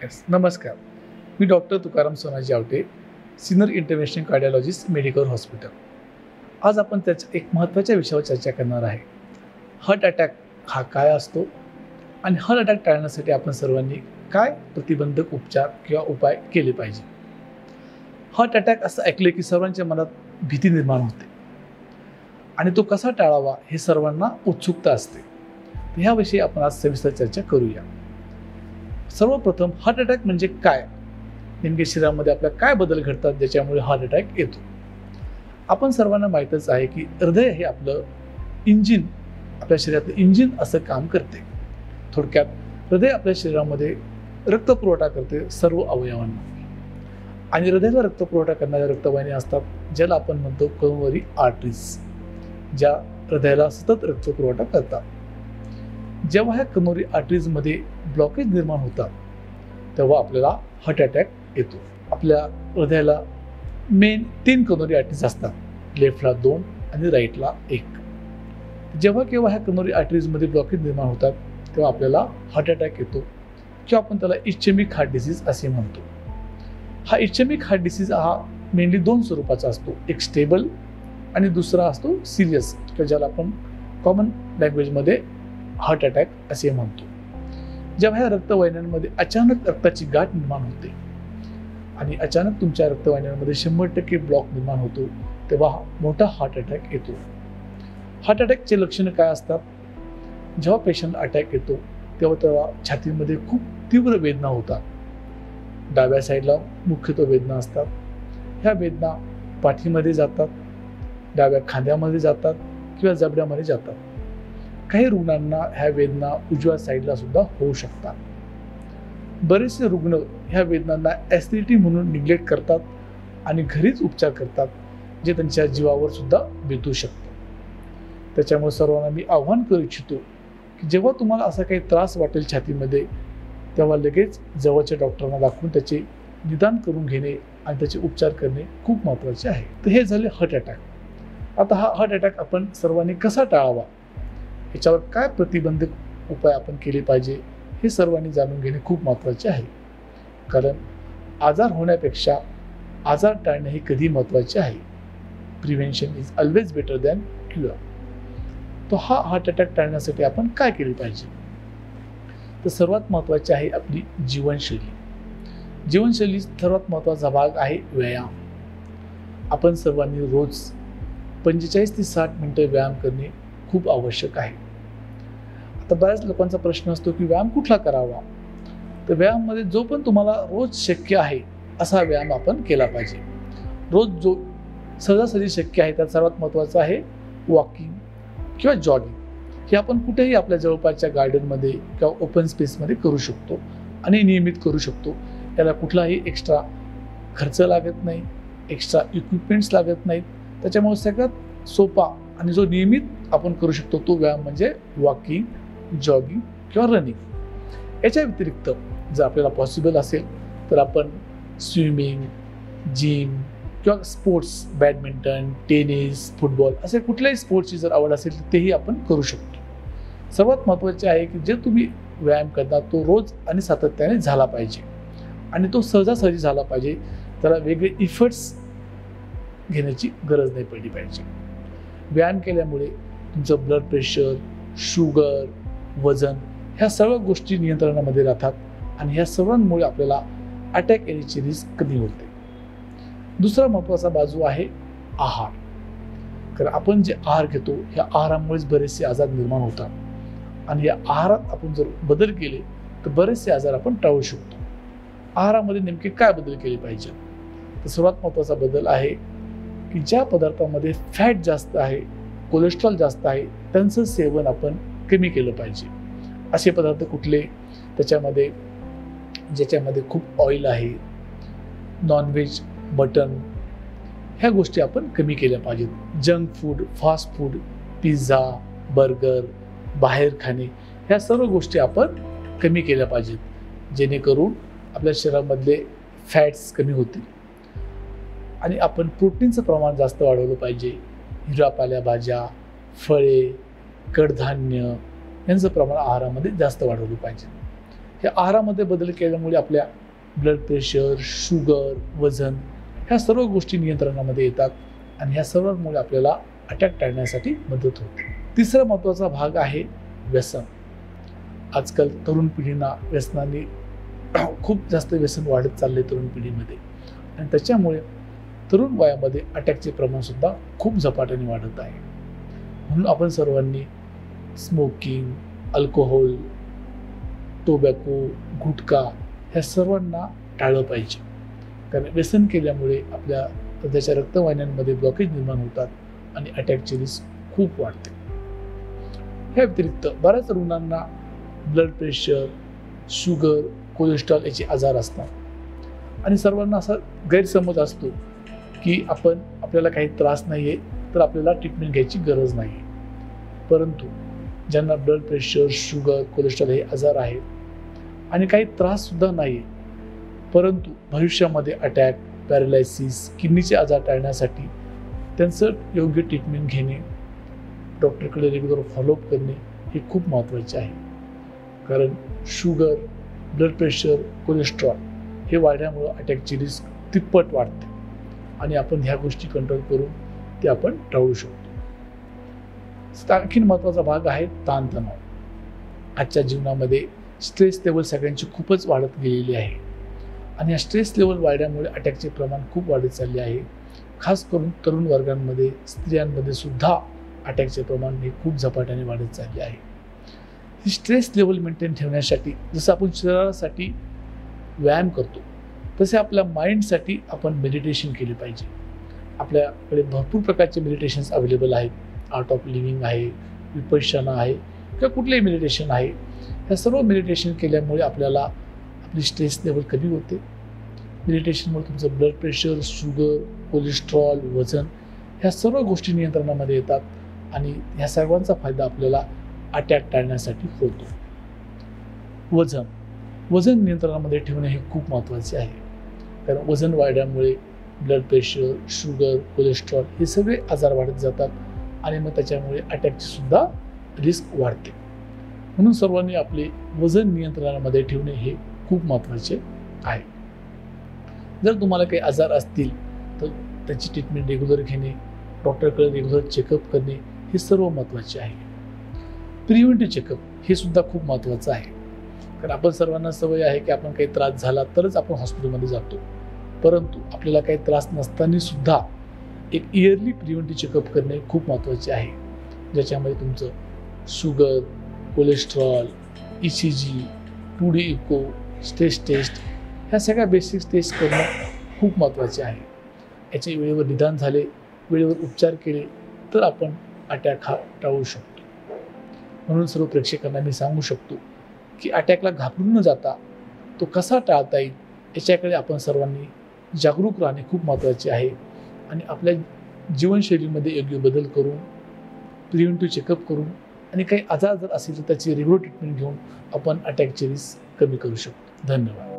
Yes, नमस्कार. मी doctor Tukaram Sonaji Awate, senior interventional cardiologist medical hospital. आज आपण त्याच्या एक महत्त्वाच्या विषयावर चर्चा करणार आहे. हार्ट अटॅक हा काय असतो आणि हार्ट अटॅक टाळण्यासाठी आपण सर्वांनी काय प्रतिबंधक उपचार किंवा उपाय केले पाहिजे. हार्ट अटॅक असं ऐकले की सर्वांच्या मनात भीती निर्माण होते आणि तो कसा टाळावा हे सर्वांना उत्सुकता असते. तर ह्याविषयी आपण आज सविस्तर चर्चा करूया. सर्वप्रथम हार्ट अटॅक म्हणजे काय, नेमके शरीरामध्ये आपल्या काय बदल घडतात ज्याच्यामुळे हार्ट अटॅक येतो. आपण सर्वांना माहीतच आहे की हृदय हे आपलं इंजिन, आपल्या शरीरातलं इंजिन असं काम करते. थोडक्यात हृदय आपल्या शरीरामध्ये रक्तपुरवठा करते सर्व अवयवांना आणि हृदयाला रक्तपुरवठा करणाऱ्या रक्तवाहिन्या असतात ज्याला आपण म्हणतो करोनरी आर्टरीज, ज्या हृदयाला सतत रक्तपुरवठा करतात. जेव्हा ह्या करोनरी आर्टरीजमध्ये ब्लॉकेज निर्माण होतात तेव्हा आपल्याला हार्ट अटॅक येतो. आपल्या हृदयाला मेन 3 करोनरी आर्टरीज असतात, लेफ्टला 2 आणि राईटला 1. जेव्हा केव्हा ह्या करोनरी आर्टरीजमध्ये ब्लॉकेज निर्माण होतात तेव्हा आपल्याला हार्ट अटॅक येतो किंवा आपण त्याला इस्चेमिक हार्ट डिसीज असे म्हणतो. हा इस्चेमिक हार्ट डिसीज हा मेनली 2 स्वरूपाचा असतो, एक स्टेबल आणि दुसरा असतो सिरियस, किंवा ज्याला आपण कॉमन लँग्वेजमध्ये हार्ट अटॅक असे म्हणतो. जेव्हा ह्या रक्तवाहिन्यांमध्ये अचानक रक्ताची गाठ निर्माण होते आणि अचानक तुमच्या रक्तवाहिन्यांमध्ये 100% ब्लॉक निर्माण होतो तेव्हा मोठा हार्ट अटॅक येतो. हार्ट अटॅकचे लक्षणं काय असतात? जेव्हा पेशंट अटॅक येतो तेव्हा छातीमध्ये खूप तीव्र वेदना होतात. डाव्या साईडला मुख्यतः वेदना असतात. ह्या वेदना पाठीमध्ये जातात, डाव्या खांद्यामध्ये जातात किंवा जबड्यामध्ये जातात. काही रुग्णांना ह्या वेदना उजव्या साईडला सुद्धा होऊ शकतात. बरेचसे रुग्ण ह्या वेदनांना ॲसिडिटी म्हणून निग्लेक्ट करतात आणि घरीच उपचार करतात, जे त्यांच्या जीवावर सुद्धा बेतू शकतं. त्याच्यामुळे सर्वांना मी आव्हान करू इच्छितो की जेव्हा तुम्हाला असा काही त्रास वाटेल छातीमध्ये तेव्हा लगेच जवळच्या डॉक्टरांना दाखवून त्याचे निदान करून घेणे आणि त्याचे उपचार करणे खूप महत्त्वाचे आहे. तर हे झाले हार्ट अटॅक. आता हा हार्ट अटॅक आपण सर्वांनी कसा टाळावा, याच्यावर काय प्रतिबंधक उपाय आपण केले पाहिजे हे सर्वांनी जाणून घेणे खूप महत्त्वाचे आहे. कारण आजार होण्यापेक्षा आजार टाळणे हे कधी महत्त्वाचे आहे. Prevention is always better than cure. तो हा हार्ट अटॅक टाळण्यासाठी आपण काय केले पाहिजे? तर सर्वात महत्त्वाचे आहे आपली जीवनशैली. जीवनशैली सर्वात महत्त्वाचा भाग आहे व्यायाम. आपण सर्वांनी रोज 45 ते 60 मिनिटं व्यायाम करणे खूप आवश्यक आहे. आता बऱ्याच लोकांचा प्रश्न असतो की व्यायाम कुठला करावा. तर व्यायाममध्ये जो पण तुम्हाला रोज शक्य आहे असा व्यायाम आपण केला पाहिजे. रोज जो सहजासहजी शक्य आहे त्यात सर्वात महत्त्वाचं आहे वॉकिंग किंवा जॉगिंग. हे आपण कुठेही आपल्या जवळपासच्या गार्डनमध्ये किंवा ओपन स्पेसमध्ये करू शकतो आणि नियमित करू शकतो. याला कुठलाही एक्स्ट्रा खर्च लागत नाही, एक्स्ट्रा इक्विपमेंट्स लागत नाहीत. त्याच्यामुळे सगळ्यात सोपा आणि जो नियमित आपण करू शकतो तो व्यायाम म्हणजे वॉकिंग, जॉगिंग किंवा रनिंग. याच्या व्यतिरिक्त जर आपल्याला पॉसिबल असेल तर आपण स्विमिंग, जिम किंवा स्पोर्ट्स, बॅडमिंटन, टेनिस, फुटबॉल असे कुठल्याही स्पोर्ट्सची जर आवड असेल तर तेही आपण करू शकतो. सर्वात महत्त्वाचे आहे की जे तुम्ही व्यायाम करता तो रोज आणि सातत्याने झाला पाहिजे आणि तो सहजासहजी झाला पाहिजे. त्याला वेगळे इफर्ट्स घेण्याची गरज नाही पडली पाहिजे. व्यायाम केल्यामुळे तुमचं ब्लड प्रेशर, शुगर, वजन ह्या सर्व गोष्टी नियंत्रणामध्ये राहतात आणि ह्या सर्वांमुळे आपल्याला अटॅक येण्याची रिस्क कमी होते. दुसरा महत्त्वाचा बाजू आहे आहार. कारण आपण जे आहार घेतो ह्या आहारामुळेच बरेचसे आजार निर्माण होतात आणि या आहारात आपण जर बदल केले तर बरेचसे आजार आपण टाळू शकतो. आहारामध्ये नेमके काय बदल केले पाहिजे? तर सर्वात महत्त्वाचा बदल आहे की ज्या पदार्थामध्ये फॅट जास्त आहे, कोलेस्ट्रॉल जास्त आहे त्यांचं सेवन आपण कमी केलं पाहिजे. असे पदार्थ कुठले? त्याच्यामध्ये ज्याच्यामध्ये खूप ऑइल आहे, नॉनव्हेज, मटन ह्या गोष्टी आपण कमी केल्या पाहिजेत. Junk food, fast food, pizza, burger, बाहेर खाणे ह्या सर्व गोष्टी आपण कमी केल्या पाहिजेत, जेणेकरून आपल्या शरीरामधले फॅट्स कमी होतील आणि आपण प्रोटीनचं प्रमाण जास्त वाढवलं पाहिजे. हिरव्या पालेभाज्या, फळे, कडधान्य यांचं प्रमाण आहारामध्ये जास्त वाढवलं पाहिजे. हे आहारामध्ये बदल केल्यामुळे आपल्या ब्लड प्रेशर, शुगर, वजन ह्या सर्व गोष्टी नियंत्रणामध्ये येतात आणि ह्या सर्वांमुळे आपल्याला अटॅक टाळण्यासाठी मदत होते. तिसरा महत्त्वाचा भाग आहे व्यसन. आजकाल तरुण पिढींना व्यसनाने खूप जास्त व्यसन वाढत चालले तरुण पिढीमध्ये आणि त्याच्यामुळे तरुण वयामध्ये अटॅकचे प्रमाणसुद्धा खूप झपाट्याने वाढत आहे. म्हणून आपण सर्वांनी स्मोकिंग, अल्कोहोल, टोबॅको, गुटखा ह्या सर्वांना टाळलं पाहिजे. कारण व्यसन केल्यामुळे आपल्या हृदयाच्या रक्तवाहिन्यांमध्ये ब्लॉकेज निर्माण होतात आणि अटॅकची रिस्क खूप वाढते. ह्या व्यतिरिक्त बऱ्याच रुग्णांना ब्लड प्रेशर, शुगर, कोलेस्ट्रॉल याचे आजार असतात आणि सर्वांना असा गैरसमज असतो की आपल्याला काही त्रास नाही आहे तर आपल्याला ट्रीटमेंट घ्यायची गरज नाही. परंतु ज्यांना ब्लड प्रेशर, शुगर, कोलेस्ट्रॉल हे आजार आहेत आणि काही त्राससुद्धा नाही आहे, परंतु भविष्यामध्ये अटॅक, पॅरालायसिस, किडनीचे आजार टाळण्यासाठी त्यांचं योग्य ट्रीटमेंट घेणे, डॉक्टरकडे रेग्युलर फॉलोअप करणे हे खूप महत्त्वाचे आहे. कारण शुगर, ब्लड प्रेशर, कोलेस्ट्रॉल हे वाढल्यामुळं अटॅकची रिस्क तिप्पट वाढते आणि आपण ह्या गोष्टी कंट्रोल करून ते आपण टाळू शकतो. आणखीन महत्त्वाचा भाग आहे ताणतणाव. आजच्या जीवनामध्ये स्ट्रेस लेवल सगळ्यांची खूपच वाढत गेलेली आहे आणि या स्ट्रेस लेवल वाढल्यामुळे अटॅकचे प्रमाण खूप वाढत चालले आहे. खास करून तरुण वर्गांमध्ये, स्त्रियांमध्ये सुद्धा अटॅकचे प्रमाण हे खूप झपाट्याने वाढत चालले आहे. ही स्ट्रेस लेवल मेंटेन ठेवण्यासाठी जसं आपण शरीरासाठी व्यायाम करतो तसे आपल्या माइंडसाठी आपण मेडिटेशन केले पाहिजे. आपल्याकडे भरपूर प्रकारचे मेडिटेशन्स अवेलेबल आहेत. आर्ट ऑफ लिव्हिंग आहे, विपश्यना आहे किंवा कुठलेही मेडिटेशन आहे. ह्या सर्व मेडिटेशन केल्यामुळे आपल्याला आपली स्ट्रेस लेवल कमी होते. मेडिटेशनमुळे तुमचं ब्लड प्रेशर, शुगर, कोलेस्ट्रॉल, वजन ह्या सर्व गोष्टी नियंत्रणामध्ये येतात आणि ह्या सर्वांचा फायदा आपल्याला अटॅक टाळण्यासाठी होतो. वजन नियंत्रणामध्ये ठेवणे हे खूप महत्त्वाचे आहे. कारण वजन वाढल्यामुळे ब्लड प्रेशर, शुगर, कोलेस्ट्रॉल हे सगळे आजार वाढत जातात आणि मग त्याच्यामुळे अटॅकची सुद्धा रिस्क वाढते. म्हणून सर्वांनी आपले वजन नियंत्रणामध्ये ठेवणे हे खूप महत्त्वाचे आहे. जर तुम्हाला काही आजार असतील तर त्याची ट्रीटमेंट रेग्युलर घेणे, डॉक्टरकडे रेग्युलर चेकअप करणे हे सर्व महत्त्वाचे आहे. प्रिव्हेंटिव्ह चेकअप हे सुद्धा खूप महत्त्वाचं आहे. कारण आपण सर्वांना सवय आहे की आपण काही त्रास झाला तरच आपण हॉस्पिटलमध्ये जातो, परंतु आपल्याला काही त्रास नसताना सुद्धा एक इयरली प्रिव्हेंटिव्ह चेकअप करणे खूप महत्त्वाचे आहे. ज्याच्यामध्ये तुमचं sugar, cholesterol, ECG, 2D echo, stress test ह्या सगळ्या बेसिक टेस्ट करणं खूप महत्त्वाचे आहे. याचे वेळेवर निदान झाले, वेळेवर उपचार केले तर आपण अटॅक हा टाळू शकतो. म्हणून सर्व प्रेक्षकांना मी सांगू शकतो की अटॅकला घाबरून न जाता तो कसा टाळता येईल याच्याकडे आपण सर्वांनी जागरूक राहणे खूप महत्त्वाचे आहे आणि आपल्या जीवनशैलीमध्ये योग्य बदल करून, प्रिव्हेंटिव्ह चेकअप करून आणि काही आजार जर असेल तर त्याची रेग्युलर ट्रीटमेंट घेऊन आपण अटॅकची रिस्क कमी करू शकतो. धन्यवाद.